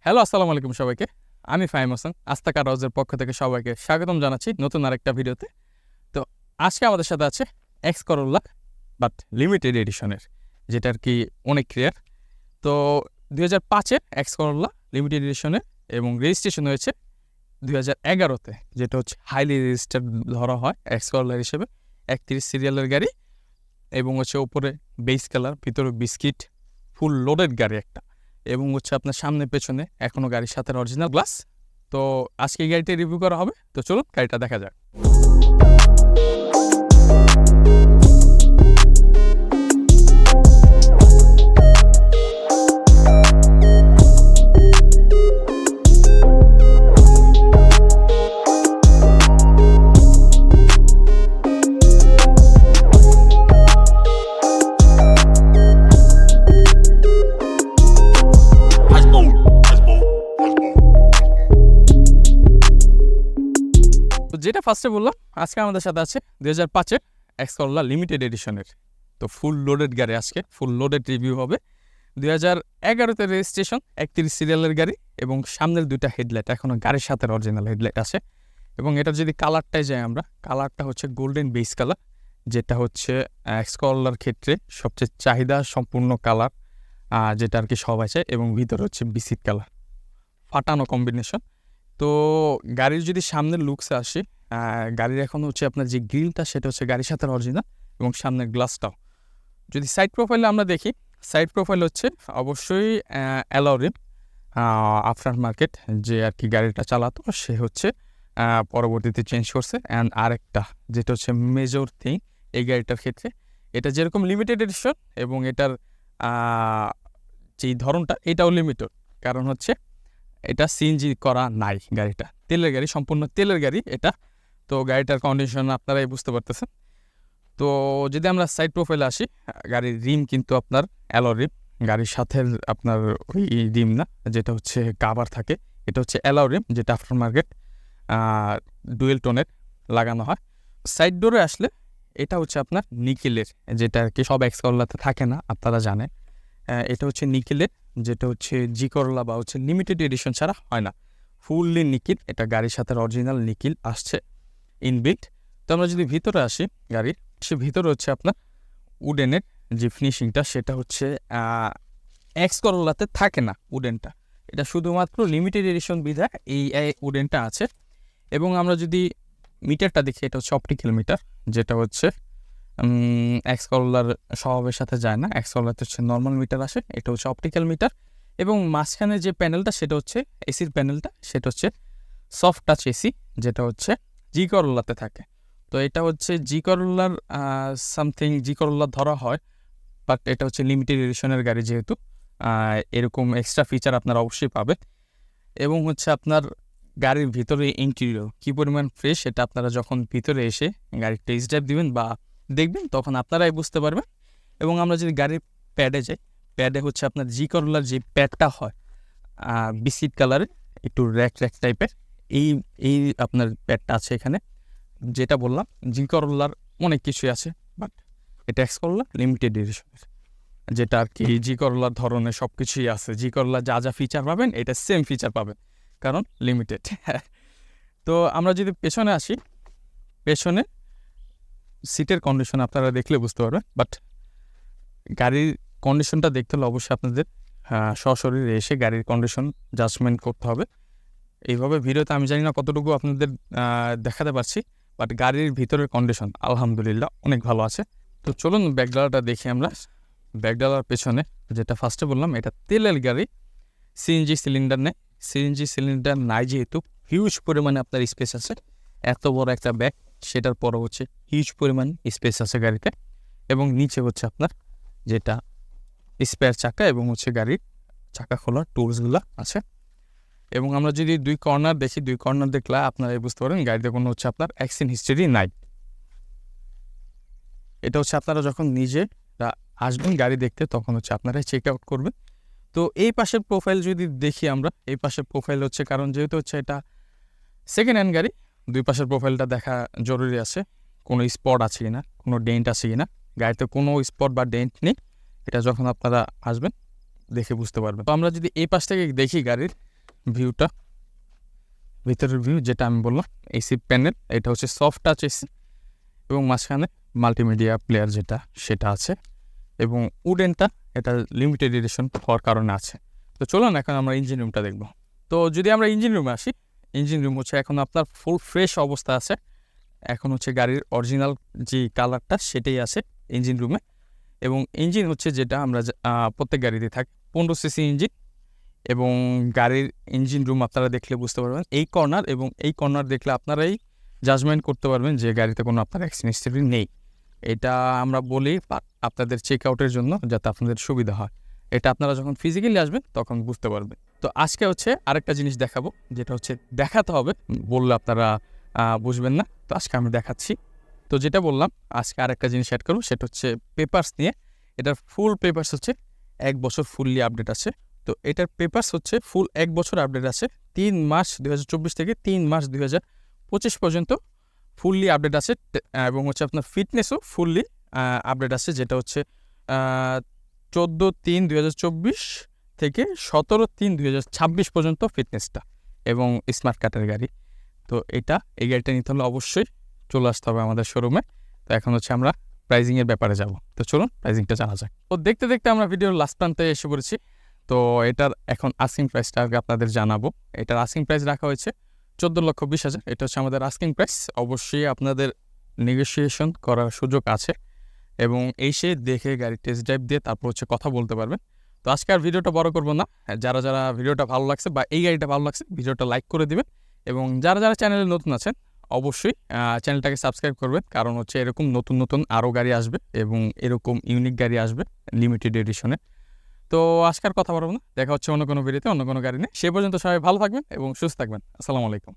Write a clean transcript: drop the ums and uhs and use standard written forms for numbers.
Hello, আসসালামু আলাইকুম সবাইকে। আমি ফাহিম হোসেন। আস্থা কার হাউসের পক্ষ থেকে সবাইকে স্বাগতম জানাচ্ছি নতুন আরেকটা ভিডিওতে। তো আজকে আমাদের সাথে আছে এক্স করোলা বাট লিমিটেড এডিশনের, যেটা আর কি অনেক রেয়ার। তো 2005-এর এক্স করোলা লিমিটেড এডিশনের এবং রেজিস্ট্রেশন হয়েছে 2011-তে, যেটা হচ্ছে হাইলি রেজিস্টার্ড ধরা হয় এক্স করোলা হিসেবে। 31 সিরিয়ালের গাড়ি এবং হচ্ছে উপরে বেস কালার, ভিতরে বিস্কিট, ফুল লোডেড গাড়ি একটা, এবং হচ্ছে আপনার সামনে পেছনে এখনো গাড়ির সাথে অরিজিনাল গ্লাস। তো আজকে এই গাড়িটা রিভিউ করা হবে, তো চলুন গাড়িটা দেখা যাক। তো যেটা ফার্স্টে বললাম, আজকে আমাদের সাথে আছে 2005-এর এক্স করোলা লিমিটেড এডিশনের। তো ফুল লোডেড গাড়ি, আজকে ফুল লোডেড রিভিউ হবে। 2011-তে রেজিস্ট্রেশন, 31 সিরিয়ালের গাড়ি এবং সামনের দুইটা হেডলাইট এখনও গাড়ির সাথে অরিজিনাল হেডলাইট আছে। এবং এটার যদি কালারটায় যাই আমরা, কালারটা হচ্ছে গোল্ডেন বেস কালার, যেটা হচ্ছে এক্স করোলার ক্ষেত্রে সবচেয়ে চাহিদা সম্পূর্ণ কালার, যেটা আর কি সবাই চায়। এবং ভিতরে হচ্ছে বিস্কিট কালার, ফাটানো কম্বিনেশন। তো গাড়ির যদি সামনের লুকসে আসি, গাড়ির এখন হচ্ছে আপনার যে গ্রিলটা সেটা হচ্ছে গাড়ির সাথে অরিজিনাল, এবং সামনের গ্লাসটাও। যদি সাইড প্রোফাইলে আমরা দেখি, সাইড প্রোফাইল হচ্ছে অবশ্যই অ্যালরিম আফটার মার্কেট, যে আর কি গাড়িটা চালাতো সে হচ্ছে পরবর্তীতে চেঞ্জ করছে। অ্যান্ড আরেকটা যেটা হচ্ছে মেজর থিং এই গাড়িটার ক্ষেত্রে, এটা যেরকম লিমিটেড এডিশন এবং এটার যেই ধরনটা এটাও লিমিটেড, কারণ হচ্ছে এটা সিএনজি করা নাই, গাড়িটা তেলের গাড়ি, সম্পূর্ণ তেলের গাড়ি এটা। তো গাড়িটার কন্ডিশন আপনারাই বুঝতে পারতেছেন। তো যদি আমরা সাইড প্রোফাইলে আসি, গাড়ির রিম কিন্তু আপনার অ্যালো রিম, গাড়ির সাথে আপনার ওই রিম না, যেটা হচ্ছে কাভার থাকে, এটা হচ্ছে অ্যালো রিম, যেটা আফটার মার্কেট ডুয়েল টোনের লাগানো হয়। সাইড ডোরে আসলে এটা হচ্ছে আপনার নিকেলের, যেটা আর কি সব এক্স করোলাতে থাকে না, আপনারা জানেন। এটা হচ্ছে নিকেলের, যেটা হচ্ছে জি করোলা বা হচ্ছে লিমিটেড এডিশন ছাড়া হয় না, ফুললি নিকিল। এটা গাড়ির সাথে অরিজিনাল নিকিল আসছে ইনবিল্ট। তো আমরা যদি ভিতরে আসি গাড়ির, সে ভিতরে হচ্ছে আপনার উডেনের যে ফিনিশিংটা সেটা হচ্ছে এক্স করোলাতে থাকে না উডেনটা, এটা শুধুমাত্র লিমিটেড এডিশন বিধায় এই উডেনটা আছে। এবং আমরা যদি মিটারটা দেখি, এটা হচ্ছে অপটিক্যাল মিটার, যেটা হচ্ছে এক্স করোলার স্বভাবের সাথে যায় না। এক্স করোলাতে হচ্ছে নর্মাল মিটার আসে, এটা হচ্ছে অপটিক্যাল মিটার। এবং মাঝখানে যে প্যানেলটা সেটা হচ্ছে এসির প্যানেলটা, সেটা হচ্ছে সফট টাচ এসি, যেটা হচ্ছে জি করোলাতে থাকে। তো এটা হচ্ছে জি করোলার সামথিং জি করোলার ধরা হয়, বাট এটা হচ্ছে লিমিটেড এডিশনের গাড়ি, যেহেতু এরকম এক্সট্রা ফিচার আপনারা অবশ্যই পাবেন। এবং হচ্ছে আপনার গাড়ির ভিতরে ইন্টেরিয়র কী পরিমাণ ফ্রেশ, এটা আপনারা যখন ভিতরে এসে গাড়ির টেস্ট ড্রাইভ দিবেন বা দেখবেন তখন আপনারাই বুঝতে পারবেন। এবং আমরা যদি গাড়ির প্যাডে যাই, প্যাডে হচ্ছে আপনার জি করোলার যে প্যাডটা হয় বিস্কিট কালারের, একটু র্যাক র্যাক টাইপের, এই এই আপনার প্যাডটা আছে এখানে। যেটা বললাম, জি করোলার অনেক কিছুই আছে, বাট এটা এক্স করোলা লিমিটেড এডিশনের, যেটা আর কি জি করোলার ধরনের সব কিছুই আছে। জি করোলা যা যা ফিচার পাবেন এটা সেম ফিচার পাবেন, কারণ লিমিটেড। তো আমরা যদি পেছনে আসি, পেছনে সিটের কন্ডিশন আপনারা দেখলে বুঝতে পারবেন, বাট গাড়ির কন্ডিশনটা দেখতে হলে অবশ্যই আপনাদের সশরীরে এসে গাড়ির কন্ডিশন জাজমেন্ট করতে হবে। এইভাবে ভিডিওতে আমি জানি না কতটুকু আপনাদের দেখাতে পারছি, বাট গাড়ির ভিতরের কন্ডিশন আলহামদুলিল্লাহ অনেক ভালো আছে। তো চলুন ব্যাকডালাটা দেখি আমরা। ব্যাকডালার পেছনে যেটা ফার্স্টে বললাম, এটা তেলের গাড়ি, সিএনজি সিলিন্ডার নেই। সিএনজি সিলিন্ডার নাই যেহেতু হিউজ পরিমাণে আপনার স্পেস আছে, এত বড় একটা ব্যাগ, সেটার পরও হচ্ছে হিউজ পরিমাণ স্পেস আছে গাড়িতে। এবং নিচে হচ্ছে আপনার যেটা স্পেয়ার চাকা এবং হচ্ছে গাড়ির চাকা খোলার টুলসগুলো আছে। এবং আমরা যদি দুই কর্নার দেখি, দুই কর্নার দেখলে আপনারা বুঝতে পারেন গাড়িতে কোনো হচ্ছে আপনার অ্যাক্সিডেন্ট হিস্ট্রি নাই। এটা হচ্ছে আপনারা যখন নিজেরা আসবেন গাড়ি দেখতে তখন হচ্ছে আপনারাই চেক আউট করবেন। তো এই পাশের প্রোফাইল যদি দেখি আমরা, এই পাশের প্রোফাইল হচ্ছে, কারণ যেহেতু হচ্ছে এটা সেকেন্ড হ্যান্ড গাড়ি, দুই পাশের প্রোফাইলটা দেখা জরুরি আছে, কোনো স্পট আছে কি না, কোনো ডেন্ট আছে কি না। গাড়িতে কোনো স্পট বা ডেন্ট নেই, এটা যখন আপনারা আসবেন দেখে বুঝতে পারবেন। তো আমরা যদি এই পাশ থেকে দেখি গাড়ির, ভিউটা, ভিতরের ভিউ যেটা আমি বললাম, এসি প্যানেল, এটা হচ্ছে সফট টাচ এসি, এবং মাঝখানে মাল্টিমিডিয়া প্লেয়ার যেটা সেটা আছে, এবং উডেনটা এটা লিমিটেড এডিশন হওয়ার কারণে আছে। তো চলুন এখন আমরা ইঞ্জিন রুমটা দেখব। তো যদি আমরা ইঞ্জিন রুমে আসি, ইঞ্জিন রুম হচ্ছে এখন আপনার ফুল ফ্রেশ অবস্থা আছে। এখন হচ্ছে গাড়ির অরিজিনাল যে কালারটা সেটাই আছে ইঞ্জিন রুমে, এবং ইঞ্জিন হচ্ছে যেটা আমরা প্রত্যেক গাড়িতে থাকে 15 সিসি ইঞ্জিন, এবং গাড়ির ইঞ্জিন রুম আপনারা দেখলে বুঝতে পারবেন এই কর্নার এবং এই কর্নার দেখলে আপনারাই জাজমেন্ট করতে পারবেন যে গাড়িতে কোনো আপনার অ্যাক্সিডেন্ট হিস্ট্রি নেই। এটা আমরা বলি আপনাদের চেক আউটের জন্য, যাতে আপনাদের সুবিধা হয়। এটা আপনারা যখন ফিজিক্যালি আসবেন তখন বুঝতে পারবেন। তো আজকে হচ্ছে আরেকটা জিনিস দেখাবো, যেটা হচ্ছে দেখাতে হবে, বললে আপনারা বুঝবেন না। তো আজকে আমি দেখাচ্ছি। তো যেটা বললাম, আজকে আরেকটা জিনিস অ্যাড করবো, সেটা হচ্ছে পেপারস নিয়ে। এটার ফুল পেপারস হচ্ছে 1 বছর ফুললি আপডেট আছে। তো এটার পেপারস হচ্ছে ফুল 1 বছর আপডেট আছে, 3 মার্চ 2024 থেকে 3 মার্চ 2025 পর্যন্ত ফুললি আপডেট আছে, এবং হচ্ছে আপনার ফিটনেসও ফুললি আপডেট আছে, যেটা হচ্ছে 14/3/2024 থেকে 17/3/2026 পর্যন্ত ফিটনেসটা, এবং স্মার্ট কার্ডের গাড়ি। তো এই গাড়িটা নিতে হলে অবশ্যই চলে আসতে হবে আমাদের শোরুমে। তো এখন হচ্ছে আমরা প্রাইজিংয়ের ব্যাপারে যাব। তো চলুন প্রাইজিংটা জানা যাক। তো দেখতে দেখতে আমরা ভিডিওর লাস্ট প্রান্তে এসে পড়েছি। তো এটার এখন আস্কিং প্রাইসটা আগে আপনাদের জানাবো। এটার আস্কিং প্রাইস রাখা হয়েছে 14,20,000। এটা হচ্ছে আমাদের আস্কিং প্রাইস। অবশ্যই আপনাদের নেগোসিয়েশন করার সুযোগ আছে, এবং এসে দেখে গাড়ি টেস্ট ড্রাইভ দিয়ে তারপর হচ্ছে কথা বলতে পারবেন। তো আজকে আর ভিডিওটা বড় করবো না। যারা যারা ভিডিওটা ভালো লাগছে বা এই গাড়িটা ভালো লাগছে, ভিডিওটা লাইক করে দিবেন, এবং যারা যারা চ্যানেলে নতুন আছেন অবশ্যই চ্যানেলটাকে সাবস্ক্রাইব করবেন, কারণ হচ্ছে এরকম নতুন নতুন আরও গাড়ি আসবে, এবং এরকম ইউনিক গাড়ি আসবে লিমিটেড এডিশনে। তো আজকার কথা বলবো না, দেখা হচ্ছে অন্য কোনো ভিডিওতে অন্য কোনো গাড়ি নিয়ে। সে পর্যন্ত সবাই ভালো থাকবেন এবং সুস্থ থাকবেন। আসসালামু আলাইকুম।